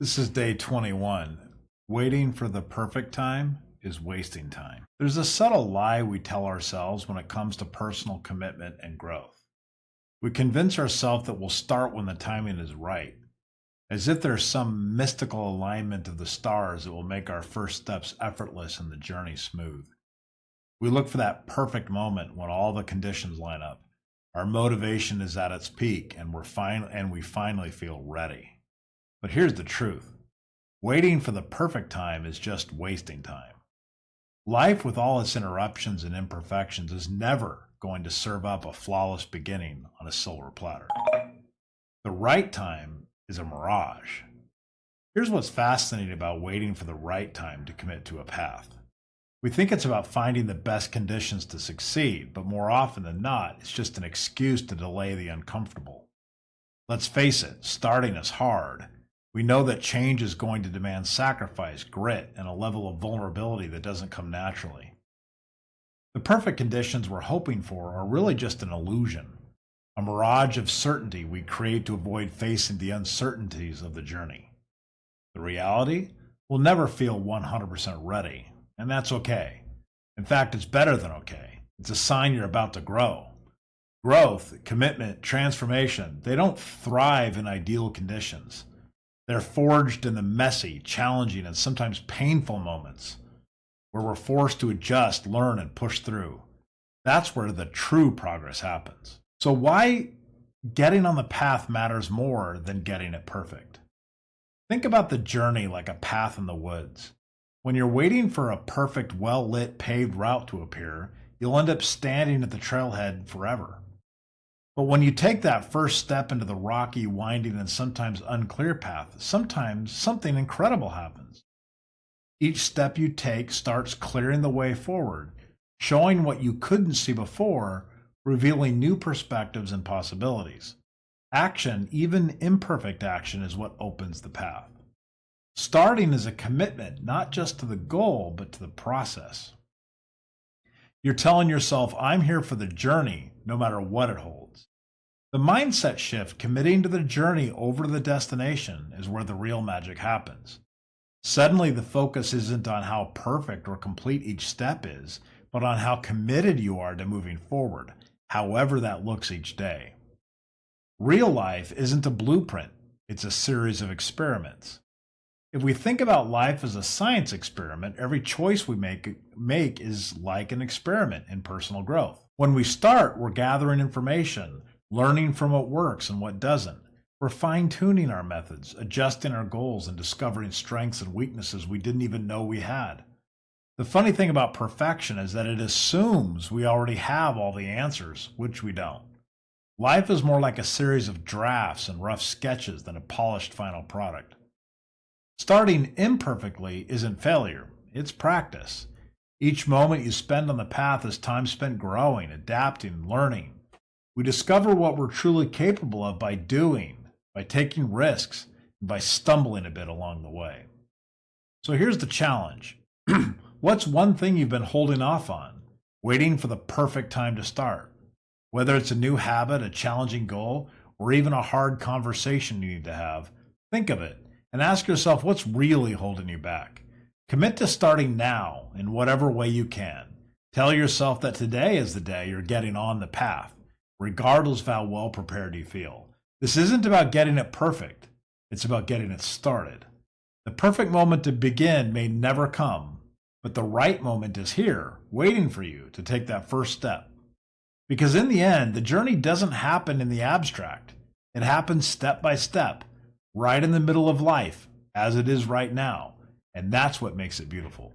This is day 21. Waiting for the perfect time is wasting time. There's a subtle lie we tell ourselves when it comes to personal commitment and growth. We convince ourselves that we'll start when the timing is right, as if there's some mystical alignment of the stars that will make our first steps effortless and the journey smooth. We look for that perfect moment when all the conditions line up. Our motivation is at its peak and we finally feel ready. But here's the truth. Waiting for the perfect time is just wasting time. Life, with all its interruptions and imperfections, is never going to serve up a flawless beginning on a silver platter. The right time is a mirage. Here's what's fascinating about waiting for the right time to commit to a path. We think it's about finding the best conditions to succeed, but more often than not, it's just an excuse to delay the uncomfortable. Let's face it, starting is hard. We know that change is going to demand sacrifice, grit, and a level of vulnerability that doesn't come naturally. The perfect conditions we're hoping for are really just an illusion, a mirage of certainty we create to avoid facing the uncertainties of the journey. The reality? We'll never feel 100% ready, and that's okay. In fact, it's better than okay. It's a sign you're about to grow. Growth, commitment, transformation, they don't thrive in ideal conditions. They're forged in the messy, challenging, and sometimes painful moments where we're forced to adjust, learn, and push through. That's where the true progress happens. So why getting on the path matters more than getting it perfect? Think about the journey like a path in the woods. When you're waiting for a perfect, well-lit, paved route to appear, you'll end up standing at the trailhead forever. But when you take that first step into the rocky, winding, and sometimes unclear path, sometimes something incredible happens. Each step you take starts clearing the way forward, showing what you couldn't see before, revealing new perspectives and possibilities. Action, even imperfect action, is what opens the path. Starting is a commitment, not just to the goal, but to the process. You're telling yourself, I'm here for the journey, no matter what it holds. The mindset shift, committing to the journey over the destination, is where the real magic happens. Suddenly, the focus isn't on how perfect or complete each step is, but on how committed you are to moving forward, however that looks each day. Real life isn't a blueprint, it's a series of experiments. If we think about life as a science experiment, every choice we make is like an experiment in personal growth. When we start, we're gathering information, learning from what works and what doesn't. We're fine-tuning our methods, adjusting our goals, and discovering strengths and weaknesses we didn't even know we had. The funny thing about perfection is that it assumes we already have all the answers, which we don't. Life is more like a series of drafts and rough sketches than a polished final product. Starting imperfectly isn't failure, it's practice. Each moment you spend on the path is time spent growing, adapting, learning. We discover what we're truly capable of by doing, by taking risks, and by stumbling a bit along the way. So here's the challenge. What's one thing you've been holding off on, waiting for the perfect time to start? Whether it's a new habit, a challenging goal, or even a hard conversation you need to have, think of it and ask yourself what's really holding you back. Commit to starting now in whatever way you can. Tell yourself that today is the day you're getting on the path, regardless of how well prepared you feel. This isn't about getting it perfect. It's about getting it started. The perfect moment to begin may never come, but the right moment is here, waiting for you to take that first step. Because in the end, the journey doesn't happen in the abstract. It happens step by step, right in the middle of life, as it is right now. And that's what makes it beautiful.